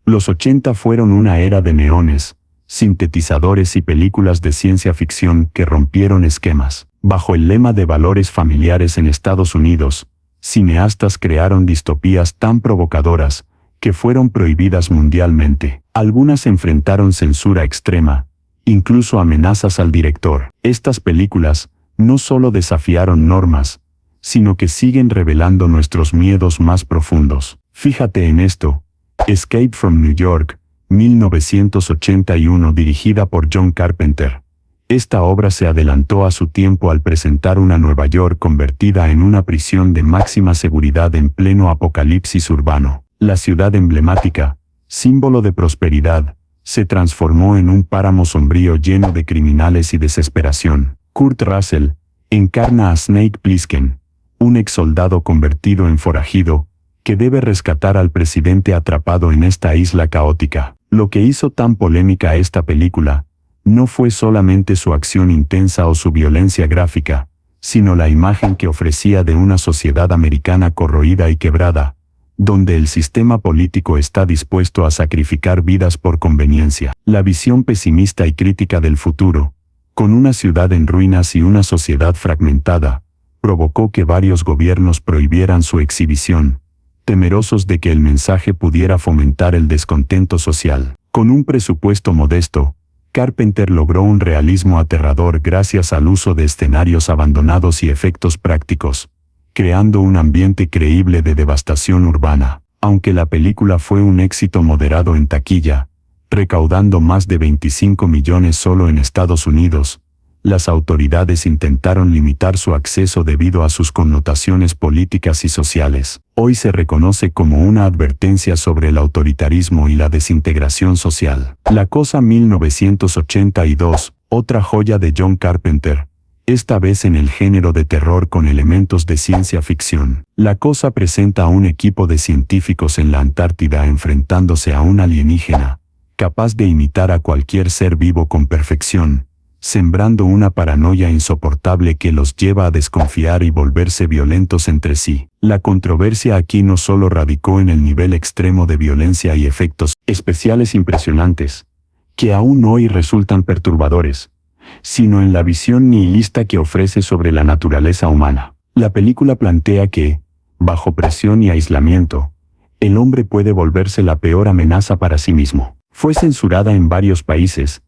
Los 80 fueron una era de neones, sintetizadores y películas de ciencia ficción que rompieron esquemas. Bajo el lema de valores familiares en Estados Unidos, cineastas crearon distopías tan provocadoras que fueron prohibidas mundialmente. Algunas enfrentaron censura extrema, incluso amenazas al director. Estas películas no solo desafiaron normas, sino que siguen revelando nuestros miedos más profundos. Fíjate en esto: Escape from New York, 1981, dirigida por John Carpenter. Esta obra se adelantó a su tiempo al presentar una Nueva York convertida en una prisión de máxima seguridad en pleno apocalipsis urbano. La ciudad emblemática, símbolo de prosperidad, se transformó en un páramo sombrío lleno de criminales y desesperación. Kurt Russell encarna a Snake Plissken, un exsoldado convertido en forajido, que debe rescatar al presidente atrapado en esta isla caótica. Lo que hizo tan polémica a esta película no fue solamente su acción intensa o su violencia gráfica, sino la imagen que ofrecía de una sociedad americana corroída y quebrada, donde el sistema político está dispuesto a sacrificar vidas por conveniencia. La visión pesimista y crítica del futuro, con una ciudad en ruinas y una sociedad fragmentada, provocó que varios gobiernos prohibieran su exhibición, temerosos de que el mensaje pudiera fomentar el descontento social. Con un presupuesto modesto, Carpenter logró un realismo aterrador gracias al uso de escenarios abandonados y efectos prácticos, creando un ambiente creíble de devastación urbana. Aunque la película fue un éxito moderado en taquilla, recaudando más de 25 millones solo en Estados Unidos, las autoridades intentaron limitar su acceso debido a sus connotaciones políticas y sociales. Hoy se reconoce como una advertencia sobre el autoritarismo y la desintegración social. La Cosa, 1982, otra joya de John Carpenter, esta vez en el género de terror con elementos de ciencia ficción. La Cosa presenta a un equipo de científicos en la Antártida enfrentándose a un alienígena, capaz de imitar a cualquier ser vivo con perfección, sembrando una paranoia insoportable que los lleva a desconfiar y volverse violentos entre sí. La controversia aquí no solo radicó en el nivel extremo de violencia y efectos especiales impresionantes, que aún hoy resultan perturbadores, sino en la visión nihilista que ofrece sobre la naturaleza humana. La película plantea que, bajo presión y aislamiento, el hombre puede volverse la peor amenaza para sí mismo. Fue censurada en varios países,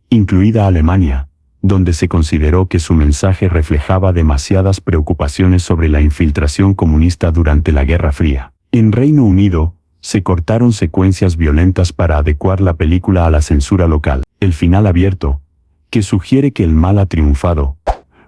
incluida Alemania, donde se consideró que su mensaje reflejaba demasiadas preocupaciones sobre la infiltración comunista durante la Guerra Fría. En Reino Unido, se cortaron secuencias violentas para adecuar la película a la censura local. El final abierto, que sugiere que el mal ha triunfado,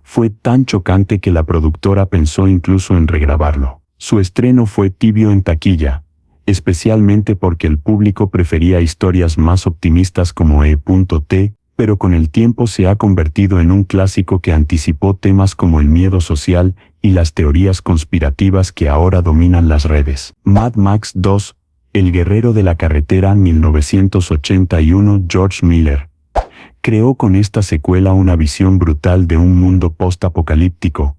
fue tan chocante que la productora pensó incluso en regrabarlo. Su estreno fue tibio en taquilla, especialmente porque el público prefería historias más optimistas como E.T., pero con el tiempo se ha convertido en un clásico que anticipó temas como el miedo social y las teorías conspirativas que ahora dominan las redes. Mad Max 2, El guerrero de la carretera, 1981. George Miller creó con esta secuela una visión brutal de un mundo post-apocalíptico,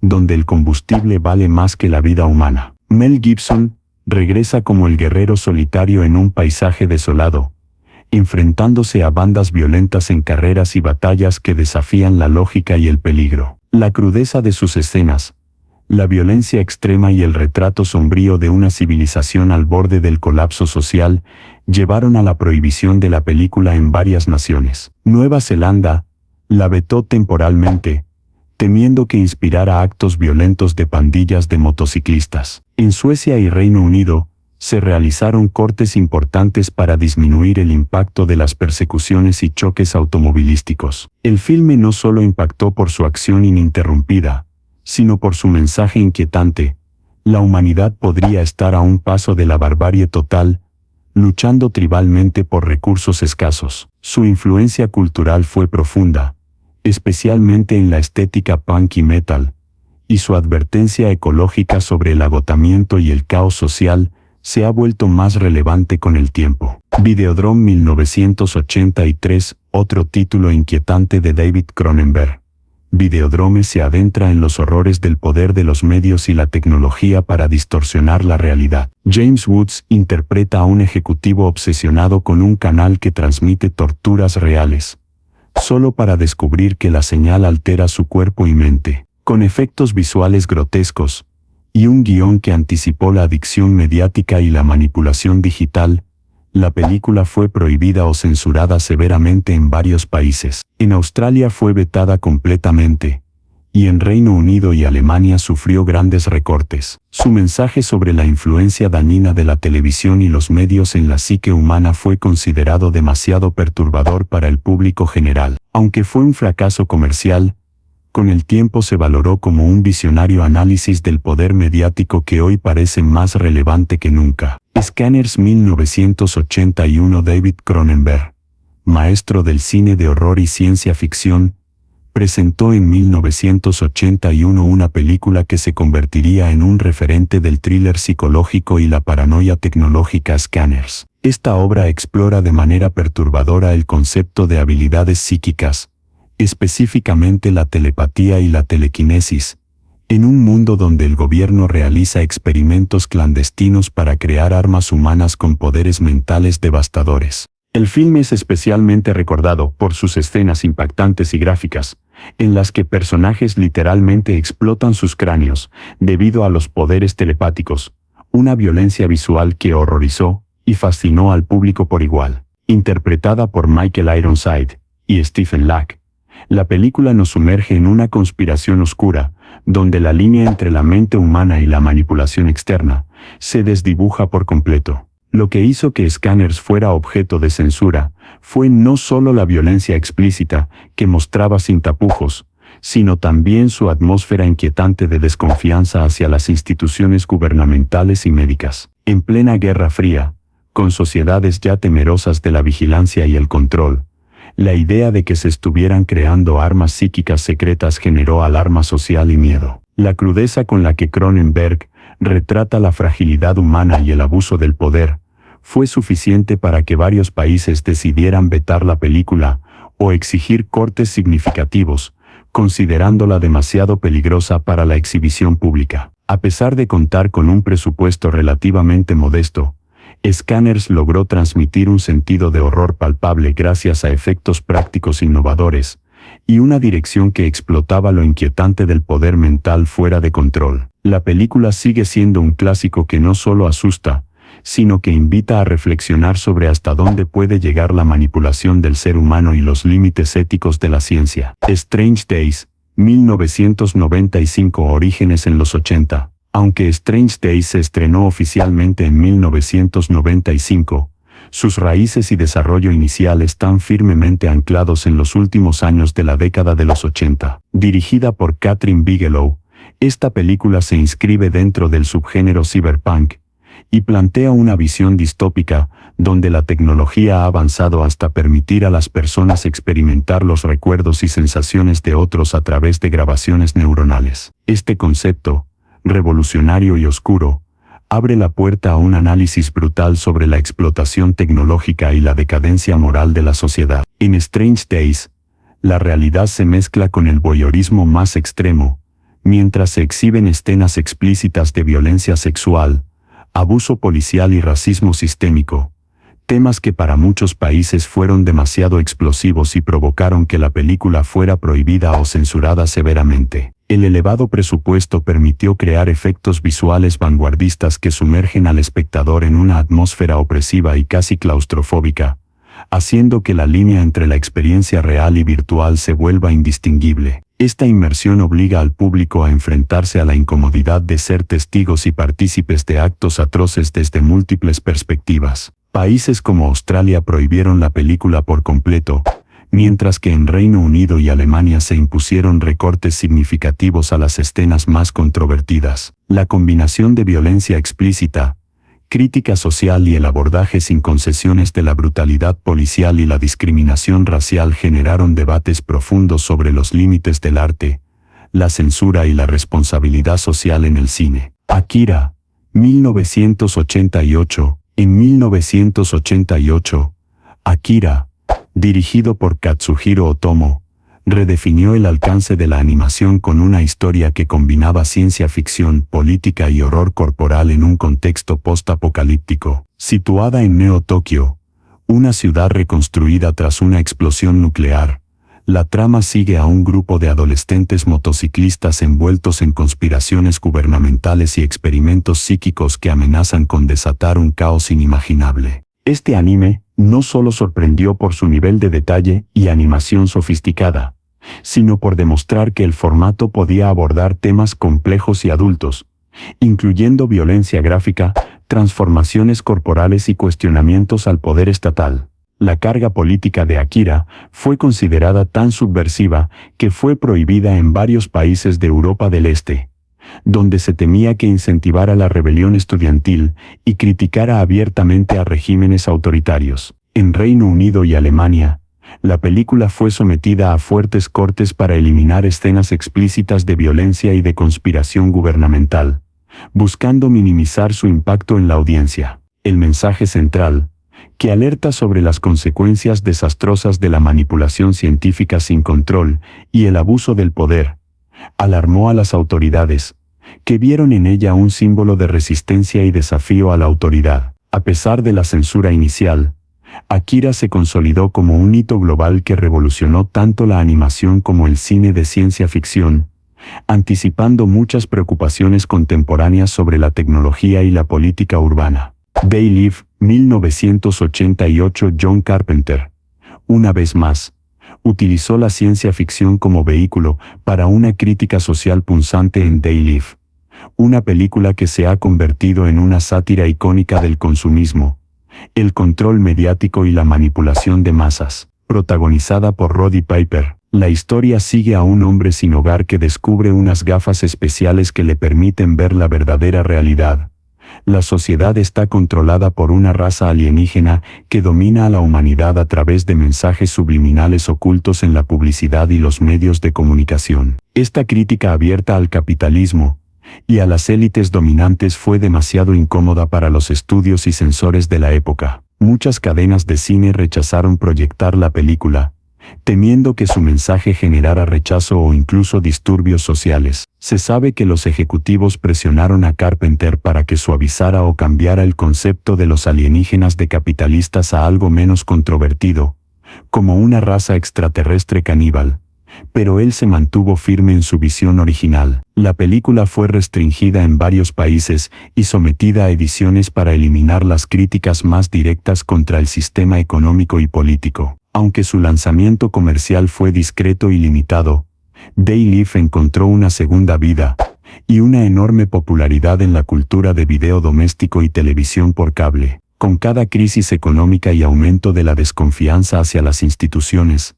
donde el combustible vale más que la vida humana. Mel Gibson regresa como el guerrero solitario en un paisaje desolado, enfrentándose a bandas violentas en carreras y batallas que desafían la lógica y el peligro. La crudeza de sus escenas, la violencia extrema y el retrato sombrío de una civilización al borde del colapso social llevaron a la prohibición de la película en varias naciones. Nueva Zelanda la vetó temporalmente, temiendo que inspirara actos violentos de pandillas de motociclistas. En Suecia y Reino Unido, se realizaron cortes importantes para disminuir el impacto de las persecuciones y choques automovilísticos. El filme no solo impactó por su acción ininterrumpida, sino por su mensaje inquietante: la humanidad podría estar a un paso de la barbarie total, luchando tribalmente por recursos escasos. Su influencia cultural fue profunda, especialmente en la estética punk y metal, y su advertencia ecológica sobre el agotamiento y el caos social se ha vuelto más relevante con el tiempo. Videodrome, 1983, otro título inquietante de David Cronenberg, Videodrome se adentra en los horrores del poder de los medios y la tecnología para distorsionar la realidad. James Woods interpreta a un ejecutivo obsesionado con un canal que transmite torturas reales, solo para descubrir que la señal altera su cuerpo y mente. Con efectos visuales grotescos y un guión que anticipó la adicción mediática y la manipulación digital, la película fue prohibida o censurada severamente en varios países. En Australia fue vetada completamente, y en Reino Unido y Alemania sufrió grandes recortes. Su mensaje sobre la influencia dañina de la televisión y los medios en la psique humana fue considerado demasiado perturbador para el público general. Aunque fue un fracaso comercial, con el tiempo se valoró como un visionario análisis del poder mediático que hoy parece más relevante que nunca. Scanners 1981. David Cronenberg, maestro del cine de horror y ciencia ficción, presentó en 1981 una película que se convertiría en un referente del thriller psicológico y la paranoia tecnológica. Scanners. Esta obra explora de manera perturbadora el concepto de habilidades psíquicas, específicamente la telepatía y la telequinesis, en un mundo donde el gobierno realiza experimentos clandestinos para crear armas humanas con poderes mentales devastadores. El filme es especialmente recordado por sus escenas impactantes y gráficas, en las que personajes literalmente explotan sus cráneos debido a los poderes telepáticos, una violencia visual que horrorizó y fascinó al público por igual. Interpretada por Michael Ironside y Stephen Lack, la película nos sumerge en una conspiración oscura, donde la línea entre la mente humana y la manipulación externa se desdibuja por completo. Lo que hizo que Scanners fuera objeto de censura fue no solo la violencia explícita que mostraba sin tapujos, sino también su atmósfera inquietante de desconfianza hacia las instituciones gubernamentales y médicas. En plena Guerra Fría, con sociedades ya temerosas de la vigilancia y el control, la idea de que se estuvieran creando armas psíquicas secretas generó alarma social y miedo. La crudeza con la que Cronenberg retrata la fragilidad humana y el abuso del poder fue suficiente para que varios países decidieran vetar la película o exigir cortes significativos, considerándola demasiado peligrosa para la exhibición pública. A pesar de contar con un presupuesto relativamente modesto, Scanners logró transmitir un sentido de horror palpable gracias a efectos prácticos innovadores y una dirección que explotaba lo inquietante del poder mental fuera de control. La película sigue siendo un clásico que no solo asusta, sino que invita a reflexionar sobre hasta dónde puede llegar la manipulación del ser humano y los límites éticos de la ciencia. Strange Days, 1995. Orígenes en los 80. Aunque Strange Days se estrenó oficialmente en 1995, sus raíces y desarrollo inicial están firmemente anclados en los últimos años de la década de los 80. Dirigida por Kathryn Bigelow, esta película se inscribe dentro del subgénero cyberpunk y plantea una visión distópica donde la tecnología ha avanzado hasta permitir a las personas experimentar los recuerdos y sensaciones de otros a través de grabaciones neuronales. Este concepto, revolucionario y oscuro, abre la puerta a un análisis brutal sobre la explotación tecnológica y la decadencia moral de la sociedad. En Strange Days, la realidad se mezcla con el voyeurismo más extremo, mientras se exhiben escenas explícitas de violencia sexual, abuso policial y racismo sistémico, temas que para muchos países fueron demasiado explosivos y provocaron que la película fuera prohibida o censurada severamente. El elevado presupuesto permitió crear efectos visuales vanguardistas que sumergen al espectador en una atmósfera opresiva y casi claustrofóbica, haciendo que la línea entre la experiencia real y virtual se vuelva indistinguible. Esta inmersión obliga al público a enfrentarse a la incomodidad de ser testigos y partícipes de actos atroces desde múltiples perspectivas. Países como Australia prohibieron la película por completo, mientras que en Reino Unido y Alemania se impusieron recortes significativos a las escenas más controvertidas. La combinación de violencia explícita, crítica social y el abordaje sin concesiones de la brutalidad policial y la discriminación racial generaron debates profundos sobre los límites del arte, la censura y la responsabilidad social en el cine. Akira, 1988. En 1988, Akira, dirigido por Katsuhiro Otomo, redefinió el alcance de la animación con una historia que combinaba ciencia ficción, política y horror corporal en un contexto post-apocalíptico. Situada en Neo Tokio, una ciudad reconstruida tras una explosión nuclear, la trama sigue a un grupo de adolescentes motociclistas envueltos en conspiraciones gubernamentales y experimentos psíquicos que amenazan con desatar un caos inimaginable. Este anime no solo sorprendió por su nivel de detalle y animación sofisticada, sino por demostrar que el formato podía abordar temas complejos y adultos, incluyendo violencia gráfica, transformaciones corporales y cuestionamientos al poder estatal. La carga política de Akira fue considerada tan subversiva que fue prohibida en varios países de Europa del Este, donde se temía que incentivara la rebelión estudiantil y criticara abiertamente a regímenes autoritarios. En Reino Unido y Alemania, la película fue sometida a fuertes cortes para eliminar escenas explícitas de violencia y de conspiración gubernamental, buscando minimizar su impacto en la audiencia. El mensaje central, que alerta sobre las consecuencias desastrosas de la manipulación científica sin control y el abuso del poder, alarmó a las autoridades, que vieron en ella un símbolo de resistencia y desafío a la autoridad. A pesar de la censura inicial, Akira se consolidó como un hito global que revolucionó tanto la animación como el cine de ciencia ficción, anticipando muchas preocupaciones contemporáneas sobre la tecnología y la política urbana. They Live, 1988. John Carpenter, una vez más, utilizó la ciencia ficción como vehículo para una crítica social punzante en They Live, una película que se ha convertido en una sátira icónica del consumismo, el control mediático y la manipulación de masas. Protagonizada por Roddy Piper, la historia sigue a un hombre sin hogar que descubre unas gafas especiales que le permiten ver la verdadera realidad. La sociedad está controlada por una raza alienígena que domina a la humanidad a través de mensajes subliminales ocultos en la publicidad y los medios de comunicación. Esta crítica abierta al capitalismo y a las élites dominantes fue demasiado incómoda para los estudios y censores de la época. Muchas cadenas de cine rechazaron proyectar la película, temiendo que su mensaje generara rechazo o incluso disturbios sociales. Se sabe que los ejecutivos presionaron a Carpenter para que suavizara o cambiara el concepto de los alienígenas de capitalistas a algo menos controvertido, como una raza extraterrestre caníbal, pero él se mantuvo firme en su visión original. La película fue restringida en varios países y sometida a ediciones para eliminar las críticas más directas contra el sistema económico y político. Aunque su lanzamiento comercial fue discreto y limitado, They Live encontró una segunda vida y una enorme popularidad en la cultura de video doméstico y televisión por cable. Con cada crisis económica y aumento de la desconfianza hacia las instituciones,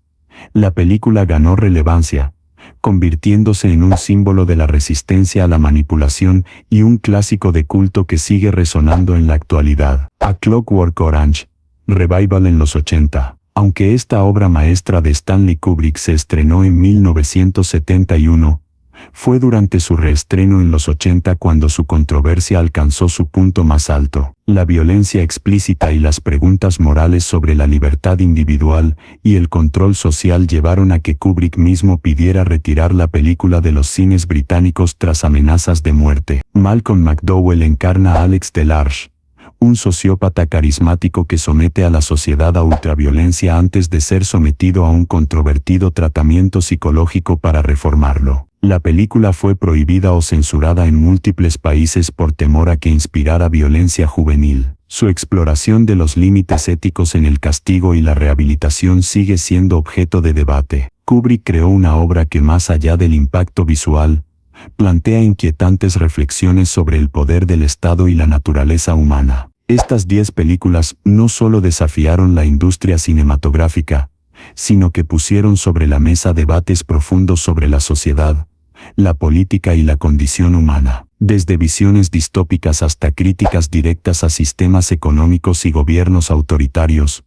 la película ganó relevancia, convirtiéndose en un símbolo de la resistencia a la manipulación y un clásico de culto que sigue resonando en la actualidad. A Clockwork Orange, revival en los 80. Aunque esta obra maestra de Stanley Kubrick se estrenó en 1971, fue durante su reestreno en los 80 cuando su controversia alcanzó su punto más alto. La violencia explícita y las preguntas morales sobre la libertad individual y el control social llevaron a que Kubrick mismo pidiera retirar la película de los cines británicos tras amenazas de muerte. Malcolm McDowell encarna a Alex DeLarge, un sociópata carismático que somete a la sociedad a ultraviolencia antes de ser sometido a un controvertido tratamiento psicológico para reformarlo. La película fue prohibida o censurada en múltiples países por temor a que inspirara violencia juvenil. Su exploración de los límites éticos en el castigo y la rehabilitación sigue siendo objeto de debate. Kubrick creó una obra que, más allá del impacto visual, plantea inquietantes reflexiones sobre el poder del Estado y la naturaleza humana. Estas 10 películas no solo desafiaron la industria cinematográfica, sino que pusieron sobre la mesa debates profundos sobre la sociedad, la política y la condición humana. Desde visiones distópicas hasta críticas directas a sistemas económicos y gobiernos autoritarios,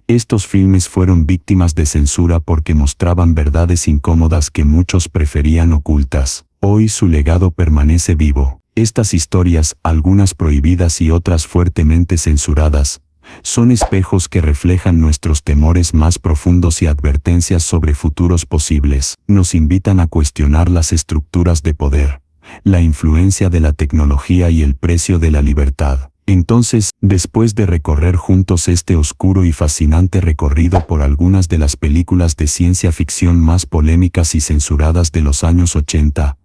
estos filmes fueron víctimas de censura porque mostraban verdades incómodas que muchos preferían ocultas. Hoy su legado permanece vivo. Estas historias, algunas prohibidas y otras fuertemente censuradas, Son espejos que reflejan nuestros temores más profundos y advertencias sobre futuros posibles. Nos invitan a cuestionar las estructuras de poder, la influencia de la tecnología y el precio de la libertad. Entonces, después de recorrer juntos este oscuro y fascinante recorrido por algunas de las películas de ciencia ficción más polémicas y censuradas de los años 80,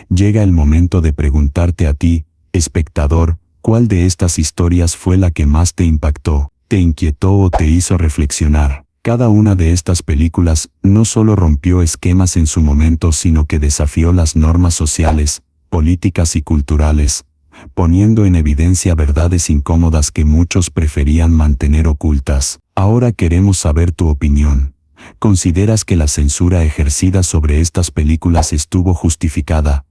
llega el momento de preguntarte a ti, espectador, ¿cuál de estas historias fue la que más te impactó, te inquietó o te hizo reflexionar? Cada una de estas películas no solo rompió esquemas en su momento, sino que desafió las normas sociales, políticas y culturales, poniendo en evidencia verdades incómodas que muchos preferían mantener ocultas. Ahora queremos saber tu opinión. ¿Consideras que la censura ejercida sobre estas películas estuvo justificada,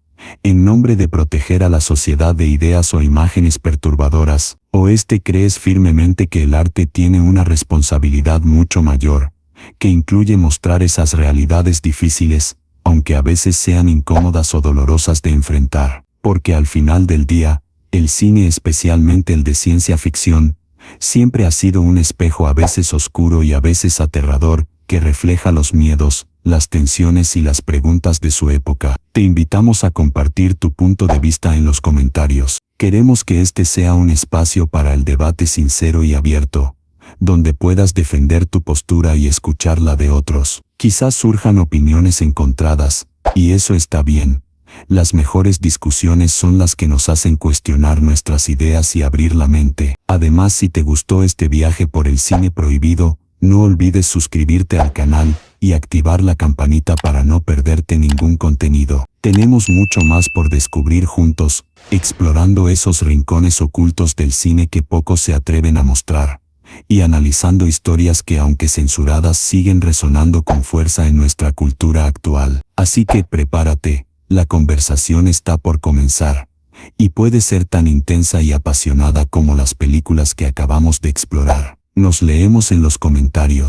en nombre de proteger a la sociedad de ideas o imágenes perturbadoras? ¿O crees firmemente que el arte tiene una responsabilidad mucho mayor, que incluye mostrar esas realidades difíciles, aunque a veces sean incómodas o dolorosas de enfrentar? Porque al final del día, el cine, especialmente el de ciencia ficción, siempre ha sido un espejo a veces oscuro y a veces aterrador, que refleja los miedos, las tensiones y las preguntas de su época. Te invitamos a compartir tu punto de vista en los comentarios. Queremos que este sea un espacio para el debate sincero y abierto, donde puedas defender tu postura y escuchar la de otros. Quizás surjan opiniones encontradas, y eso está bien. Las mejores discusiones son las que nos hacen cuestionar nuestras ideas y abrir la mente. Además, si te gustó este viaje por el cine prohibido, no olvides suscribirte al canal y activar la campanita para no perderte ningún contenido. Tenemos mucho más por descubrir juntos, explorando esos rincones ocultos del cine que pocos se atreven a mostrar, y analizando historias que, aunque censuradas, siguen resonando con fuerza en nuestra cultura actual. Así que prepárate. La conversación está por comenzar, y puede ser tan intensa y apasionada como las películas que acabamos de explorar. Nos leemos en los comentarios.